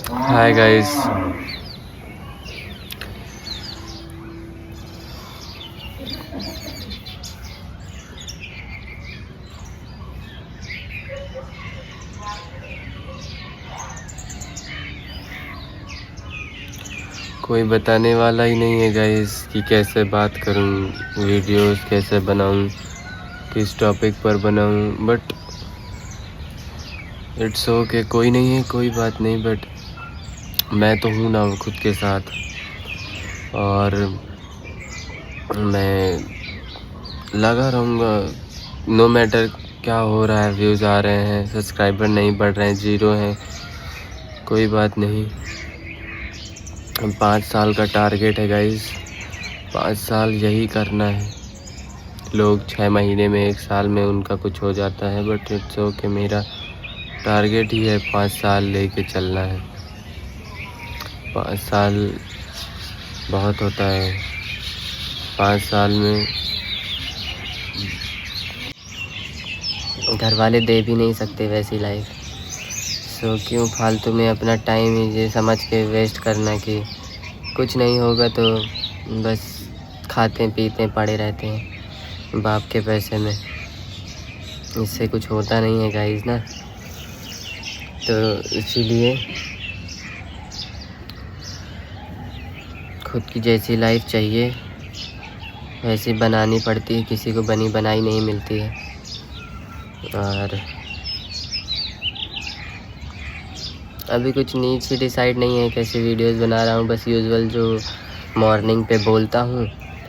Hi guys. कोई बताने वाला ही नहीं है गाइस कि कैसे बात करूं, वीडियोस कैसे बनाऊं, किस टॉपिक पर बनाऊं। बट इट्स ओके, कोई नहीं है, कोई बात नहीं। बट मैं तो हूँ ना खुद के साथ, और मैं लगा रहूँगा। नो मैटर क्या हो रहा है, व्यूज़ आ रहे हैं, सब्सक्राइबर नहीं बढ़ रहे हैं, ज़ीरो हैं, कोई बात नहीं। 5 साल का टारगेट है गाइस, 5 साल यही करना है। लोग 6 महीने में, 1 साल में उनका कुछ हो जाता है, बट इट्स ओके। मेरा टारगेट ही है 5 साल लेके चलना है। 5 साल बहुत होता है। 5 साल में घर वाले दे भी नहीं सकते वैसी लाइफ। सो क्यों फालतू में अपना टाइम ये समझ के वेस्ट करना कि कुछ नहीं होगा, तो बस खाते पीते पड़े रहते हैं बाप के पैसे में। इससे कुछ होता नहीं है गाइस ना। तो इसीलिए खुद की जैसी लाइफ चाहिए वैसी बनानी पड़ती है, किसी को बनी बनाई नहीं मिलती है। और अभी कुछ नीड से डिसाइड नहीं है कैसे वीडियोस बना रहा हूँ। बस यूजुअल जो मॉर्निंग पे बोलता हूँ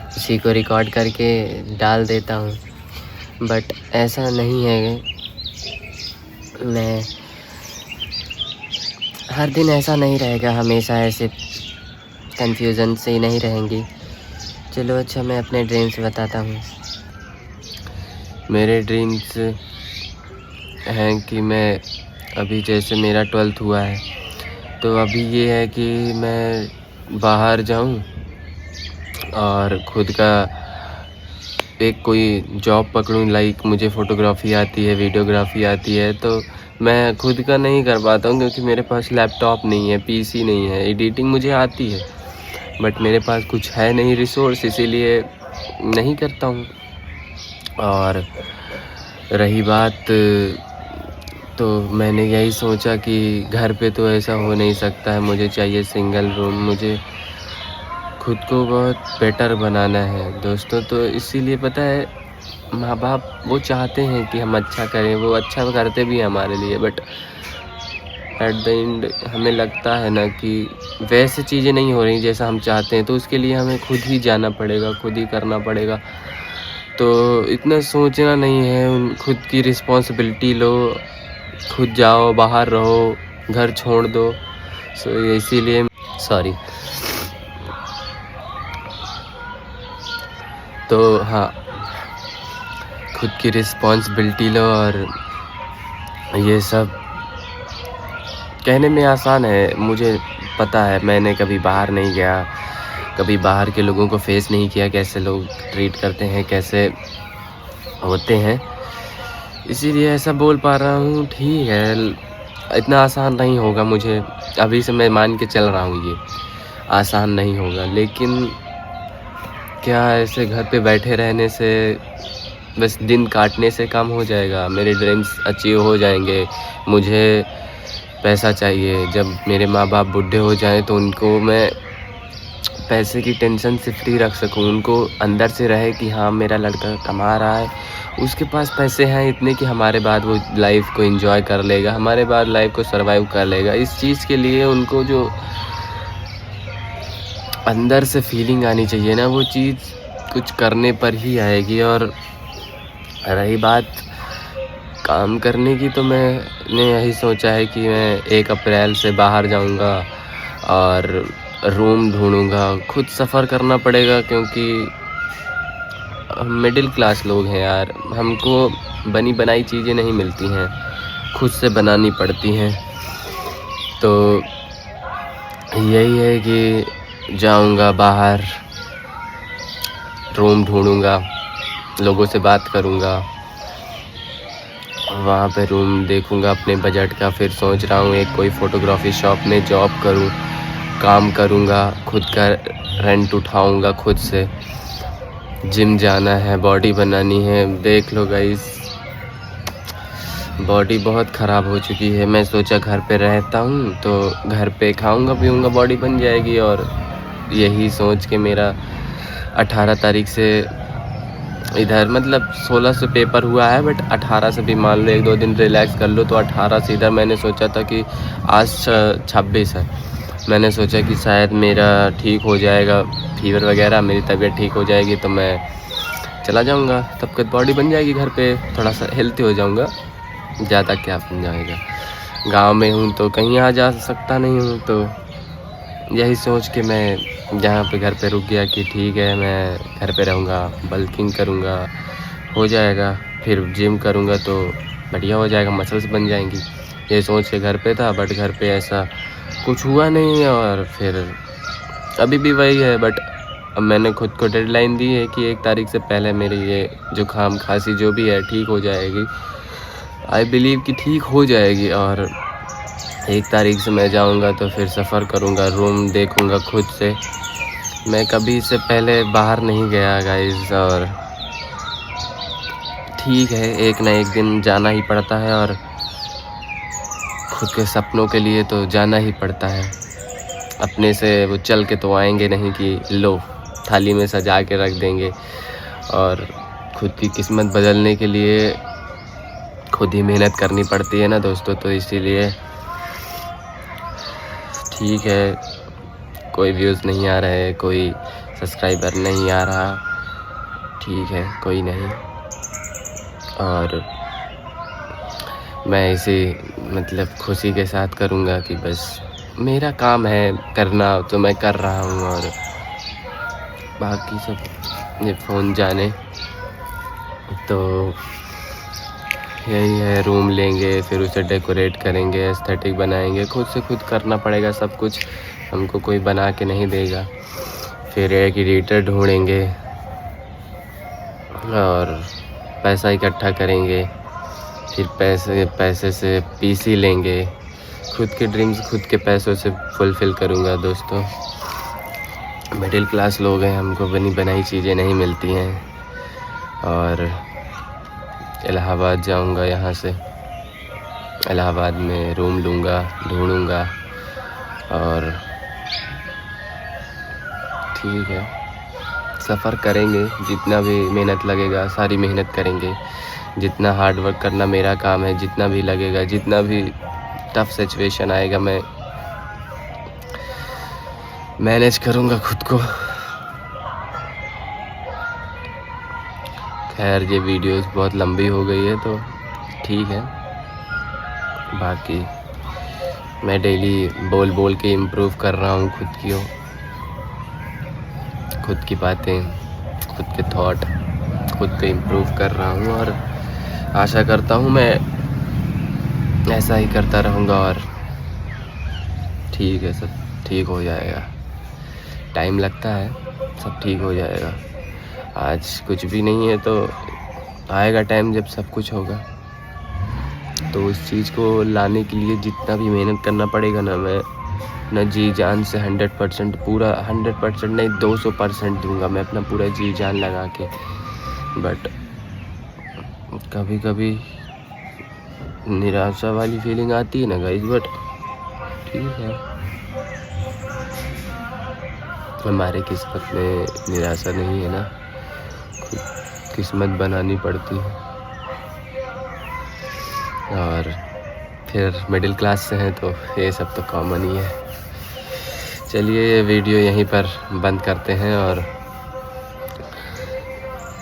उसी को रिकॉर्ड करके डाल देता हूँ। बट ऐसा नहीं है, मैं हर दिन ऐसा नहीं रहेगा, हमेशा ऐसे कंफ्यूजन से ही नहीं रहेंगी। चलो अच्छा, मैं अपने ड्रीम्स बताता हूँ। मेरे ड्रीम्स हैं कि मैं अभी जैसे मेरा 12th हुआ है, तो अभी ये है कि मैं बाहर जाऊं और खुद का एक कोई जॉब पकड़ूं। लाइक मुझे फ़ोटोग्राफी आती है, वीडियोग्राफी आती है, तो मैं खुद का नहीं कर पाता हूं क्योंकि मेरे पास लैपटॉप नहीं है, पीसी नहीं है। एडिटिंग मुझे आती है बट मेरे पास कुछ है नहीं रिसोर्स, इसीलिए नहीं करता हूं। और रही बात, तो मैंने यही सोचा कि घर पे तो ऐसा हो नहीं सकता है, मुझे चाहिए सिंगल रूम। मुझे खुद को बहुत बेटर बनाना है दोस्तों। तो इसीलिए पता है, माँ बाप वो चाहते हैं कि हम अच्छा करें, वो अच्छा करते भी हैं हमारे लिए, बट एट द एंड हमें लगता है ना कि वैसे चीज़ें नहीं हो रही जैसा हम चाहते हैं, तो उसके लिए हमें खुद ही जाना पड़ेगा, खुद ही करना पड़ेगा। तो इतना सोचना नहीं है, खुद की रिस्पॉन्सिबिलिटी लो, खुद जाओ, बाहर रहो, घर छोड़ दो। सो इसीलिए सॉरी। तो हाँ, खुद की रिस्पॉन्सिबिलिटी लो। और ये सब कहने में आसान है, मुझे पता है, मैंने कभी बाहर नहीं गया, कभी बाहर के लोगों को फेस नहीं किया, कैसे लोग ट्रीट करते हैं, कैसे होते हैं, इसीलिए ऐसा बोल पा रहा हूँ। ठीक है, इतना आसान नहीं होगा, मुझे अभी से मैं मान के चल रहा हूँ ये आसान नहीं होगा। लेकिन क्या ऐसे घर पे बैठे रहने से, बस दिन काटने से काम हो जाएगा? मेरे ड्रीम्स अचीव हो जाएंगे? मुझे पैसा चाहिए, जब मेरे माँ बाप बूढ़े हो जाएं तो उनको मैं पैसे की टेंशन से फ्री रख सकूं, उनको अंदर से रहे कि हाँ मेरा लड़का कमा रहा है, उसके पास पैसे हैं इतने कि हमारे बाद वो लाइफ को एंजॉय कर लेगा, हमारे बाद लाइफ को सरवाइव कर लेगा। इस चीज़ के लिए उनको जो अंदर से फीलिंग आनी चाहिए ना, वो चीज़ कुछ करने पर ही आएगी। और रही बात काम करने की, तो मैंने यही सोचा है कि मैं 1 अप्रैल से बाहर जाऊंगा और रूम ढूंढूंगा। खुद सफ़र करना पड़ेगा क्योंकि हम मिडिल क्लास लोग हैं यार, हमको बनी बनाई चीज़ें नहीं मिलती हैं, खुद से बनानी पड़ती हैं। तो यही है कि जाऊंगा बाहर, रूम ढूंढूंगा, लोगों से बात करूंगा वहाँ पे रूम देखूँगा अपने बजट का। फिर सोच रहा हूँ एक कोई फ़ोटोग्राफी शॉप में जॉब करूँ, काम करूँगा, खुद का रेंट उठाऊँगा खुद से। जिम जाना है, बॉडी बनानी है। देख लो गाइस, बॉडी बहुत ख़राब हो चुकी है। मैं सोचा घर पे रहता हूँ तो घर पे खाऊँगा पीऊँगा, बॉडी बन जाएगी। और यही सोच के मेरा 18 तारीख से इधर, मतलब 16 से पेपर हुआ है, बट 18 से भी मान लो 1-2 दिन रिलैक्स कर लो तो 18 से इधर मैंने सोचा था कि आज 26 है। मैंने सोचा कि शायद मेरा ठीक हो जाएगा फीवर वगैरह, मेरी तबीयत ठीक हो जाएगी तो मैं चला जाऊंगा, तब तक बॉडी बन जाएगी, घर पे थोड़ा सा हेल्थी हो जाऊंगा। ज़्यादा क्या बन जाएगा, गांव में हूँ तो कहीं आ जा सकता नहीं हूँ। तो यही सोच के मैं यहाँ पे घर पे रुक गया कि ठीक है मैं घर पे रहूँगा, बल्किंग करूँगा, हो जाएगा। फिर जिम करूँगा तो बढ़िया हो जाएगा, मसल्स बन जाएंगी। ये सोच के घर पे था, बट घर पे ऐसा कुछ हुआ नहीं। और फिर अभी भी वही है, बट अब मैंने खुद को डेडलाइन दी है कि 1 तारीख से पहले मेरी ये जुकाम खांसी जो भी है ठीक हो जाएगी। आई बिलीव कि ठीक हो जाएगी। और 1 तारीख से मैं जाऊंगा तो फिर सफ़र करूंगा, रूम देखूंगा खुद से। मैं कभी इससे पहले बाहर नहीं गया गाइस, और ठीक है एक ना एक दिन जाना ही पड़ता है। और खुद के सपनों के लिए तो जाना ही पड़ता है। अपने से वो चल के तो आएंगे नहीं कि लो थाली में सजा के रख देंगे। और खुद की किस्मत बदलने के लिए खुद ही मेहनत करनी पड़ती है ना दोस्तों। तो इसीलिए ठीक है, कोई व्यूज़ नहीं आ रहे, कोई सब्सक्राइबर नहीं आ रहा, ठीक है कोई नहीं। और मैं इसे मतलब खुशी के साथ करूँगा कि बस मेरा काम है करना तो मैं कर रहा हूँ। और बाकी सब ये फ़ोन जाने। तो यही है, रूम लेंगे, फिर उसे डेकोरेट करेंगे, एस्थेटिक बनाएंगे, खुद से खुद करना पड़ेगा सब कुछ, हमको कोई बना के नहीं देगा। फिर एक एडिटर ढूंढेंगे और पैसा इकट्ठा करेंगे। फिर पैसे से पीसी लेंगे, खुद के ड्रीम्स खुद के पैसों से फुलफ़िल करूँगा दोस्तों। मिडिल क्लास लोग हैं, हमको बनी बनाई चीज़ें नहीं मिलती हैं। और इलाहाबाद जाऊंगा, यहाँ से इलाहाबाद में रूम लूँगा, ढूंढूँगा। और ठीक है, सफ़र करेंगे, जितना भी मेहनत लगेगा सारी मेहनत करेंगे। जितना हार्ड वर्क करना मेरा काम है, जितना भी लगेगा, जितना भी टफ़ सिचुएशन आएगा, मैं मैनेज करूँगा खुद को। खैर ये वीडियोस बहुत लंबी हो गई है तो ठीक है। बाकी मैं डेली बोल बोल के इम्प्रूव कर रहा हूँ खुद की बातें, खुद के थॉट, खुद को इम्प्रूव कर रहा हूँ। और आशा करता हूँ मैं ऐसा ही करता रहूँगा। और ठीक है, सब ठीक हो जाएगा, टाइम लगता है, सब ठीक हो जाएगा। आज कुछ भी नहीं है तो आएगा टाइम जब सब कुछ होगा। तो उस चीज़ को लाने के लिए जितना भी मेहनत करना पड़ेगा ना, मैं अपना जी जान से 100% पूरा 100% नहीं 200% दूंगा मैं, अपना पूरा जी जान लगा के। बट कभी कभी निराशा वाली फीलिंग आती है ना गाइस, बट ठीक है, हमारे किस्मत में निराशा नहीं है ना, खुद किस्मत बनानी पड़ती है। और फिर मिडिल क्लास से हैं तो ये सब तो कॉमन ही है। चलिए ये वीडियो यहीं पर बंद करते हैं और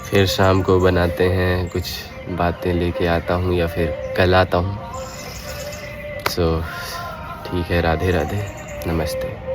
फिर शाम को बनाते हैं, कुछ बातें लेके आता हूँ या फिर कल आता हूँ। सो ठीक है, राधे राधे, नमस्ते।